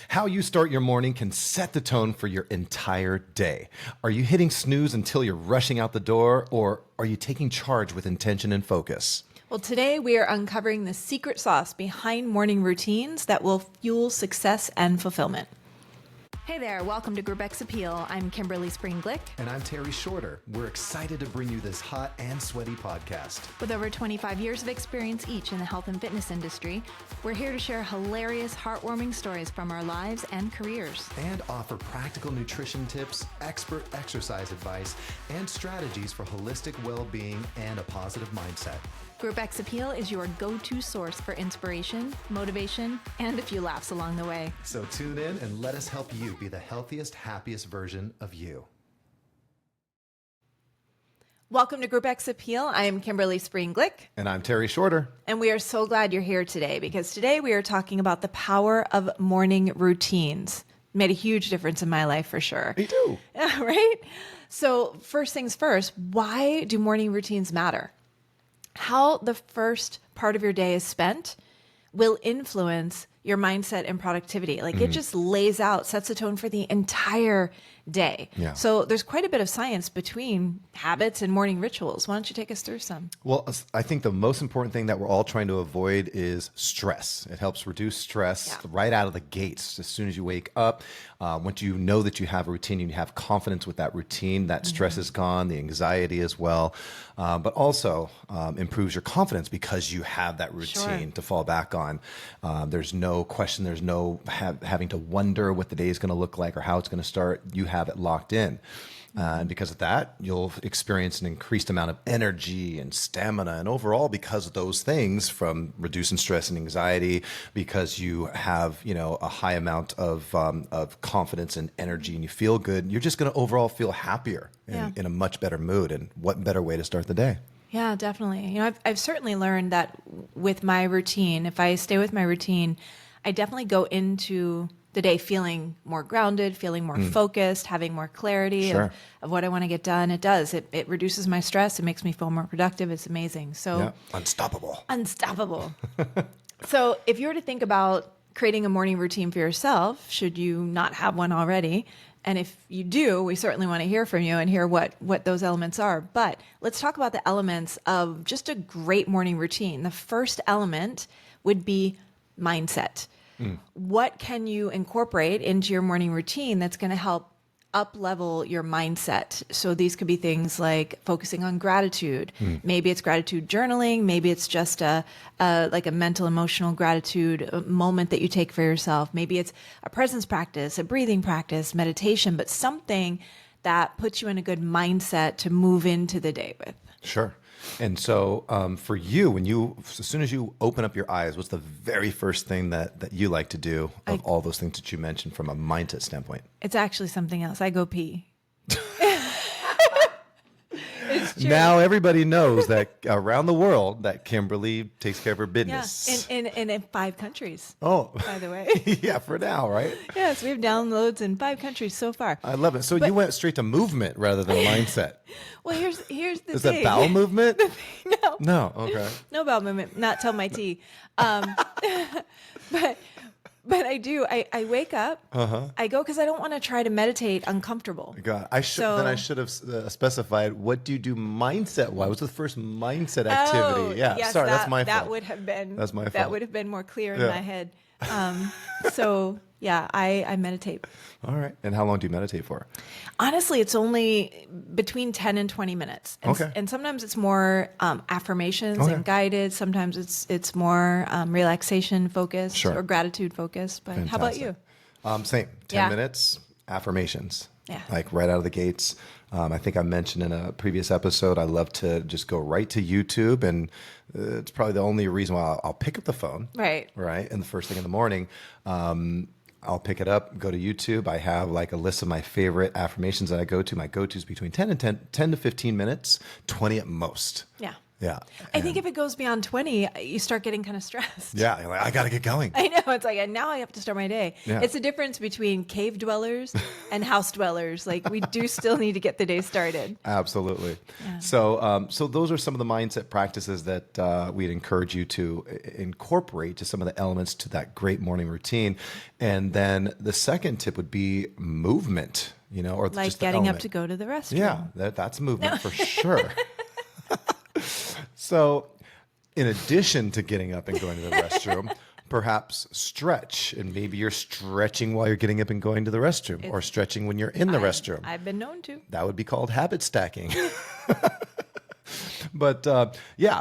How you start your morning can set the tone for your entire day. Are you hitting snooze until you're rushing out the door, or are you taking charge with intention and focus? Well, today we are uncovering the secret sauce behind morning routines that will fuel success and fulfillment. Hey there, welcome to Group X Appeal. I'm Kimberly Glick. And I'm Terry Shorter. We're excited to bring you this hot and sweaty podcast. With over 25 years of experience each in the health and fitness industry, we're here to share hilarious, heartwarming stories from our lives and careers. And offer practical nutrition tips, expert exercise advice, and strategies for holistic well-being and a positive mindset. Group X Appeal is your go-to source for inspiration, motivation, and a few laughs along the way. So tune in and let us help you be the healthiest, happiest version of you. Welcome to Group X Appeal. I am Kimberly Glick. And I'm Terry Shorter. And we are so glad you're here today because today we are talking about the power of morning routines. Made a huge difference in my life for sure. Me too. Right? So first things first, why do morning routines matter? How the first part of your day is spent will influence your mindset and productivity. Like it just lays out, sets a tone for the entire day. Yeah. So there's quite a bit of science between habits and morning rituals. Why don't you take us through some? Well, I think the most important thing that we're all trying to avoid is stress. It helps reduce stress right out of the gates. As soon as you wake up, once you know that you have a routine and you have confidence with that routine, that stress is gone, the anxiety as well, but also improves your confidence because you have that routine to fall back on. There's no question. There's no having to wonder what the day is going to look like or how it's going to start. You have it locked in. And because of that, you'll experience an increased amount of energy and stamina. And overall, because of those things, from reducing stress and anxiety, because you have, a high amount of confidence and energy and you feel good, you're just going to overall feel happier in a much better mood. And what better way to start the day? Yeah, definitely. I've certainly learned that with my routine, if I stay with my routine, I definitely go into the day feeling more grounded, feeling more focused, having more clarity of what I want to get done. It does. It reduces my stress. It makes me feel more productive. It's amazing. So Unstoppable. So if you were to think about creating a morning routine for yourself, should you not have one already? And if you do, we certainly want to hear from you and hear what those elements are. But let's talk about the elements of just a great morning routine. The first element would be mindset. What can you incorporate into your morning routine that's going to help up-level your mindset? So these could be things like focusing on gratitude. Maybe it's gratitude journaling. Maybe it's just a mental, emotional gratitude moment that you take for yourself. Maybe it's a presence practice, a breathing practice, meditation, but something that puts you in a good mindset to move into the day with. Sure. And so for you, as soon as you open up your eyes, what's the very first thing that you like to do of all those things that you mentioned from a mindset standpoint? It's actually something else. I go pee. It's true. Now everybody knows that around the world that Kimberly takes care of her business. Yeah, in 5 countries. Oh, by the way. Yeah, for now, right? Yes, we have downloads in 5 countries so far. I love it. So you went straight to movement rather than mindset. Well, here's the Is thing. Is that bowel movement? No. No. Okay. No bowel movement. Not till my tea. But I do. I wake up. I go because I don't want to try to meditate uncomfortable. God, I should have specified. What do you do mindset wise? What's the first mindset activity? Yes, sorry, that's my fault. That would have been. That's my fault. That would have been more clear in my head. I meditate. All right. And how long do you meditate for? Honestly, it's only between 10 and 20 minutes. And sometimes it's more affirmations and guided. Sometimes it's more relaxation focused or gratitude focused. But Fantastic. How about you? Same. 10 minutes, affirmations. Yeah. Like right out of the gates. I think I mentioned in a previous episode, I love to just go right to YouTube. And it's probably the only reason why I'll pick up the phone. Right. And the first thing in the morning, I'll pick it up, go to YouTube. I have like a list of my favorite affirmations that I go to. My go-to is between 10 to 15 minutes, 20 at most. Yeah. Yeah. I think if it goes beyond 20, you start getting kind of stressed. Yeah. You're like, I got to get going. I know. It's like, and now I have to start my day. Yeah. It's the difference between cave dwellers and house dwellers. Like, we do still need to get the day started. Absolutely. Yeah. So those are some of the mindset practices that we'd encourage you to incorporate to some of the elements to that great morning routine. And then the second tip would be movement, or Like just the getting up element. to go to the restroom. Yeah, that's movement for sure. So, in addition to getting up and going to the restroom, perhaps stretch. And maybe you're stretching while you're getting up and going to the restroom, or stretching when you're in the restroom. I've been known to. That would be called habit stacking. But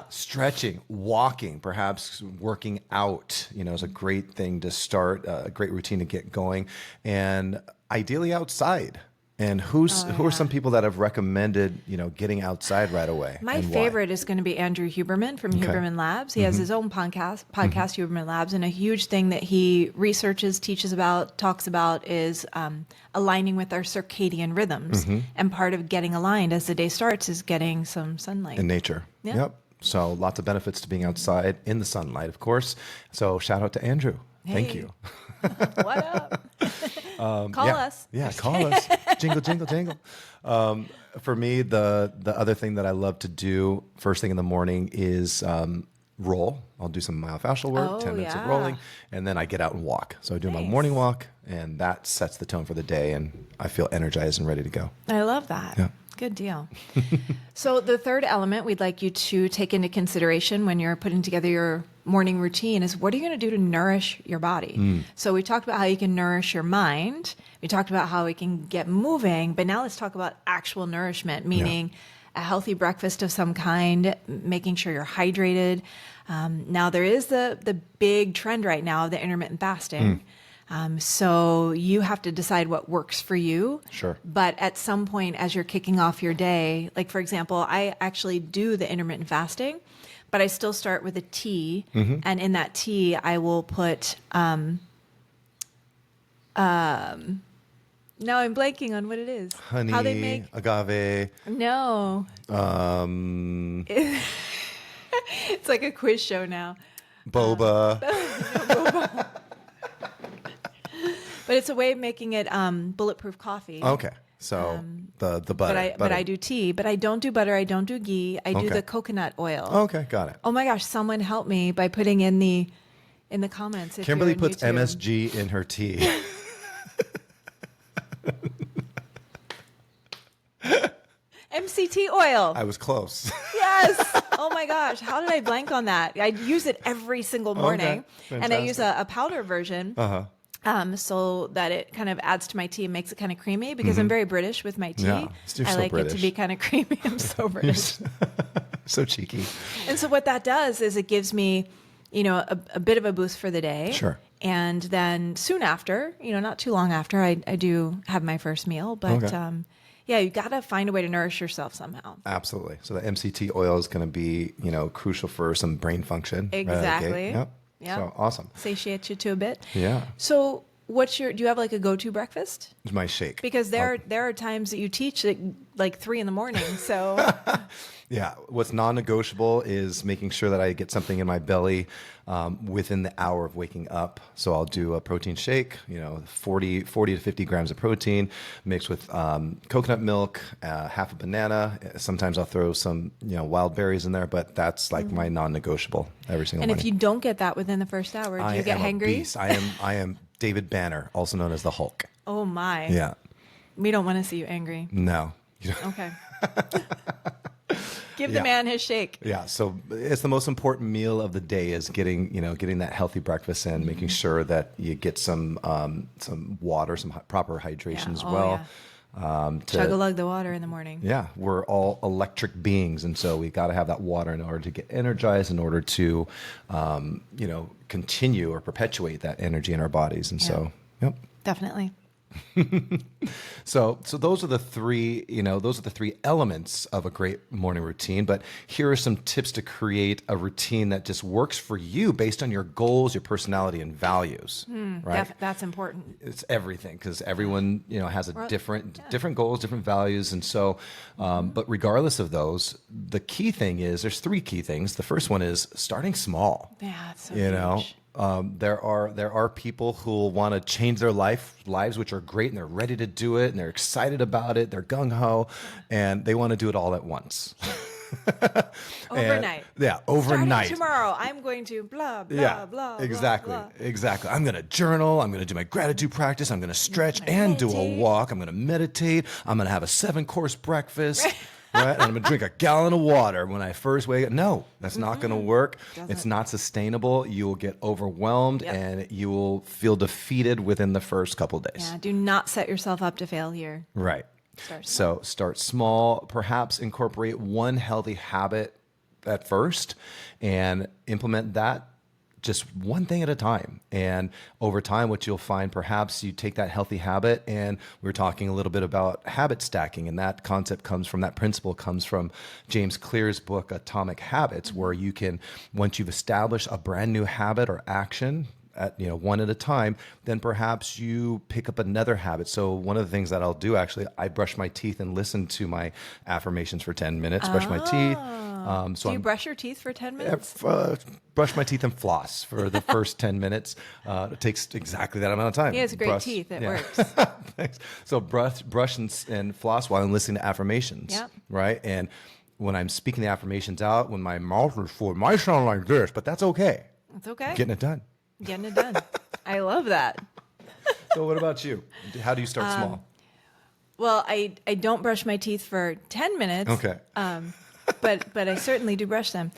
stretching, walking, perhaps working out, is a great thing to start, a great routine to get going, and ideally outside. And who are some people that have recommended, getting outside right away? My and why? favorite is going to be Andrew Huberman from Huberman Labs. He has his own podcast, Huberman Labs, and a huge thing that he researches, teaches about, talks about is aligning with our circadian rhythms. And part of getting aligned as the day starts is getting some sunlight. In nature. Yeah. Yep. So lots of benefits to being outside in the sunlight, of course. So shout out to Andrew. Thank Hey. you. What up? Call us. Yeah, call us. Jingle, jingle, jingle. For me, the other thing that I love to do first thing in the morning is roll. I'll do some myofascial work, 10 minutes of yeah. rolling, and then I get out and walk. So I do my Nice. morning walk, and that sets the tone for the day, and I feel energized and ready to go. I love that. Yeah. Good deal. So the third element we'd like you to take into consideration when you're putting together your morning routine is, what are you going to do to nourish your body? So we talked about how you can nourish your mind. We talked about how we can get moving, but now let's talk about actual nourishment, meaning a healthy breakfast of some kind, making sure you're hydrated. Now there is the big trend right now of the intermittent fasting. So you have to decide what works for you. Sure. But at some point, as you're kicking off your day, like for example, I actually do the intermittent fasting, but I still start with a tea. And in that tea, I will put, now I'm blanking on what it is. Honey, How they make, agave, no, it's like a quiz show now. boba. But it's a way of making it bulletproof coffee. Okay. So the butter. But I do tea, but I don't do butter. I don't do ghee. I do Okay. the coconut oil. Okay, got it. Oh my gosh! Someone help me by putting in the comments. If Kimberly you're on puts YouTube. MSG in her tea. MCT oil. I was close. Yes. Oh my gosh! How did I blank on that? I use it every single morning, and I use a powder version. So that it kind of adds to my tea and makes it kind of creamy, because I'm very British with my tea. Yeah, you're I so like it to British. be kind of creamy. I'm so British. So cheeky. And so what that does is it gives me, a bit of a boost for the day. Sure. And then soon after, not too long after, I do have my first meal. But Okay. you got to find a way to nourish yourself somehow. Absolutely. So the MCT oil is going to be, crucial for some brain function. right out of the gate. Exactly. Yep. Yep. So awesome. Satiate you to a bit. Yeah. So do you have like a go-to breakfast? It's my shake. Because there are times that you teach at like 3 a.m. So Yeah. What's non-negotiable is making sure that I get something in my belly within the hour of waking up. So I'll do a protein shake, 40 to 50 grams of protein mixed with coconut milk, half a banana. Sometimes I'll throw some, wild berries in there, but that's like my non-negotiable every single and morning. if you don't get that within the first hour, do you get I am a hangry? beast. I am David Banner, also known as the Hulk. Oh my. Yeah. We don't want to see you angry. No. Okay. Give the man his shake. Yeah, so it's the most important meal of the day is getting that healthy breakfast in, making sure that you get some water, some proper hydration as well. Chug-a-lug the water in the morning. Yeah, we're all electric beings, and so we got to have that water in order to get energized, in order to continue or perpetuate that energy in our bodies. And so, yep. Definitely. So those are the three, those are the three elements of a great morning routine. But here are some tips to create a routine that just works for you based on your goals, your personality, and values. Right? That's important. It's everything, because everyone, has a different goals, different values. And so, but regardless of those, the key thing is there's three key things. The first one is starting small. Yeah, it's so huge. There are people who will want to change their lives, which are great, and they're ready to do it, and they're excited about it. They're gung ho, and they want to do it all at once. Overnight. Overnight. Starting tomorrow, I'm going to blah, blah, exactly. blah, blah. Exactly. I'm going to journal. I'm going to do my gratitude practice. I'm going to stretch and do a walk. I'm going to meditate. I'm going to have a 7-course breakfast. Right? And I'm going to drink a gallon of water when I first wake up. No, that's not going to work. It's not sustainable. You will get overwhelmed and you will feel defeated within the first couple of days. Yeah, do not set yourself up to fail here. Right. Start small. So start small, perhaps incorporate one healthy habit at first and implement that just one thing at a time. And over time, what you'll find, perhaps you take that healthy habit, and we were talking a little bit about habit stacking, and that principle comes from James Clear's book, Atomic Habits, where you can, once you've established a brand new habit or action, one at a time, then perhaps you pick up another habit. So one of the things that I'll do, actually, I brush my teeth and listen to my affirmations for 10 minutes, brush my teeth. Do you brush your teeth for 10 minutes? Brush my teeth and floss for the first 10 minutes. It takes exactly that amount of time. He has great teeth. It works. Thanks. So brush and floss while I'm listening to affirmations. Yep. Right? And when I'm speaking the affirmations out, when my mouth is full, it might sound like this, but that's okay. It's okay. Getting it done. Getting it done. I love that. So what about you? How do you start small? Well, I don't brush my teeth for 10 minutes. Okay. But I certainly do brush them.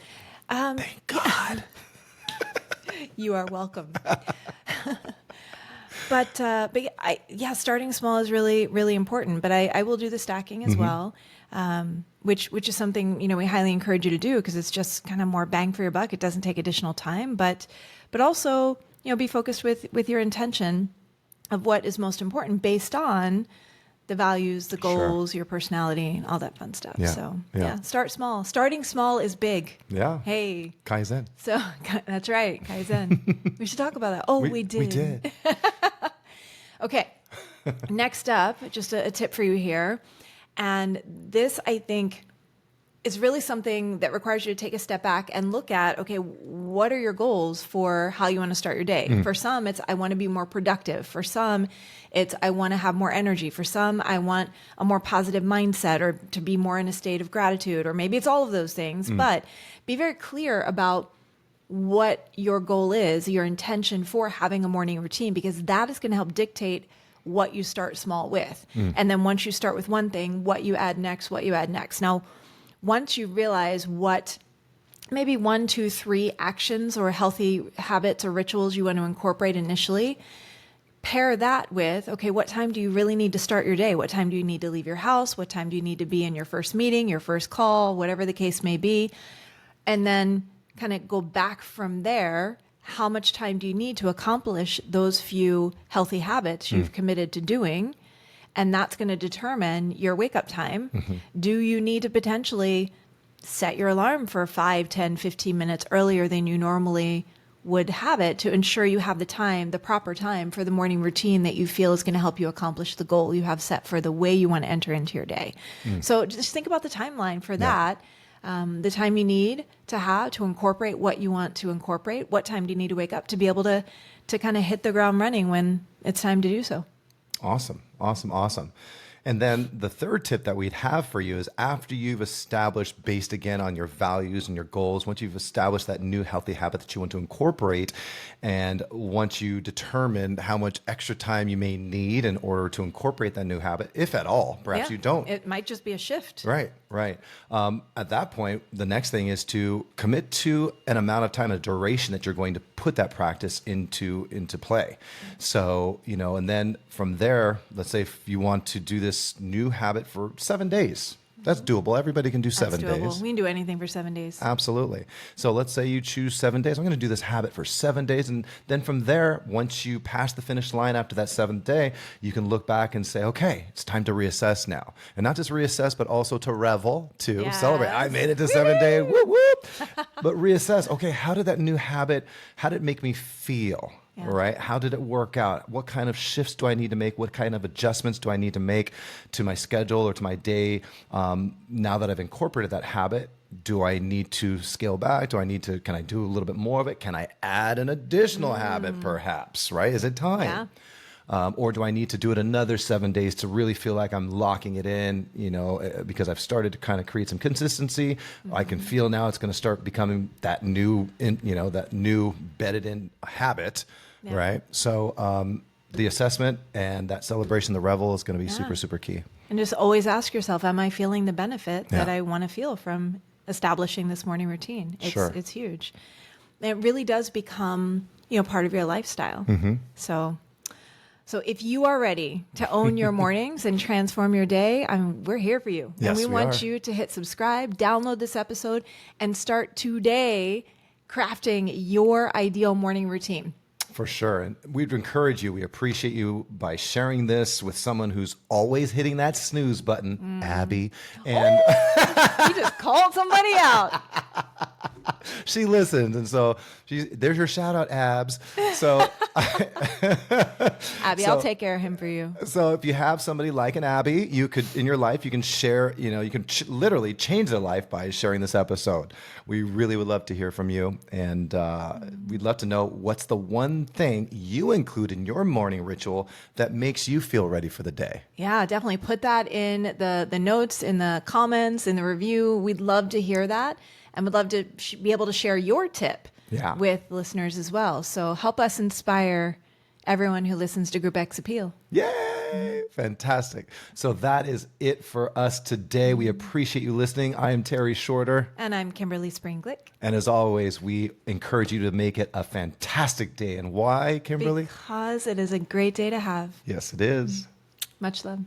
Thank God. You are welcome. But starting small is really, really important. But I will do the stacking as well, which is something, we highly encourage you to do, because it's just kind of more bang for your buck. It doesn't take additional time, but also, be focused with your intention of what is most important based on the values, the goals, your personality, all that fun stuff. Yeah. So start small. Starting small is big. Yeah. Hey. Kaizen. So that's right. Kaizen. We should talk about that. Oh, we did. We did. Okay. Next up, just a tip for you here. And this, I think, is really something that requires you to take a step back and look at, okay, what are your goals for how you want to start your day? For some, it's I want to be more productive. For some, it's I want to have more energy. For some, I want a more positive mindset, or to be more in a state of gratitude, or maybe it's all of those things. But be very clear about what your goal is, your intention for having a morning routine, because that is going to help dictate what you start small with. And then once you start with one thing, what you add next. Now, once you realize what maybe 1, 2, 3 actions or healthy habits or rituals you want to incorporate initially, pair that with, okay, what time do you really need to start your day? What time do you need to leave your house? What time do you need to be in your first meeting, your first call, whatever the case may be? And then kind of go back from there. How much time do you need to accomplish those few healthy habits you've committed to doing? And that's going to determine your wake up time. Do you need to potentially set your alarm for 5, 10, 15 minutes earlier than you normally would have it to ensure you have the proper time for the morning routine that you feel is going to help you accomplish the goal you have set for the way you want to enter into your day? So just think about the timeline for that. The time you need to have to incorporate what you want to incorporate. What time do you need to wake up to be able to kind of hit the ground running when it's time to do so? Awesome. And then the third tip that we'd have for you is, after you've established, based again on your values and your goals, once you've established that new healthy habit that you want to incorporate, and once you determine how much extra time you may need in order to incorporate that new habit, if at all, perhaps you don't. It might just be a shift. Right. At that point, the next thing is to commit to an amount of time, a duration that you're going to put that practice into play. So, and then from there, let's say if you want to do this new habit for 7 days, That's doable. Everybody can do That's 7 doable. days. We can do anything for 7 days. Absolutely. So let's say you choose 7 days. I'm going to do this habit for 7 days. And then from there, once you pass the finish line after that 7th day, you can look back and say, okay, it's time to reassess now. And not just reassess, but also to revel, to celebrate. I made it to 7 days. Whoop, whoop. But reassess, okay, how did that new habit, how did it make me feel? Yeah. Right? How did it work out? What kind of shifts do I need to make? What kind of adjustments do I need to make to my schedule or to my day? Now that I've incorporated that habit, do I need to scale back? Can I do a little bit more of it? Can I add an additional habit perhaps, right? Is it time? Or do I need to do it another 7 days to really feel like I'm locking it in, because I've started to kind of create some consistency. I can feel now it's going to start becoming that new bedded in habit, right? So the assessment and that celebration, the revel is going to be super, super key. And just always ask yourself, am I feeling the benefit that I want to feel from establishing this morning routine? It's huge. And it really does become, part of your lifestyle. So if you are ready to own your mornings and transform your day, we're here for you. Yes, and we want are. you to hit subscribe, download this episode, and start today crafting your ideal morning routine. For sure. And we'd encourage you, we appreciate you by sharing this with someone who's always hitting that snooze button, Abby. And You just called somebody out. she listens. And so there's your shout out, Abs. So Abby, I'll take care of him for you. So if you have somebody like an Abby, you could, in your life, you can share, you can literally change their life by sharing this episode. We really would love to hear from you. And we'd love to know what's the one thing you include in your morning ritual that makes you feel ready for the day. Yeah, definitely put that in the notes, in the comments, in the review. We'd love to hear that. And would love to be able to share your tip with listeners as well. So help us inspire everyone who listens to Group X Appeal. Yay! Fantastic. So that is it for us today. We appreciate you listening. I am Terry Shorter. And I'm Kimberly Springglick. And as always, we encourage you to make it a fantastic day. And why, Kimberly? Because it is a great day to have. Yes, it is. Much love.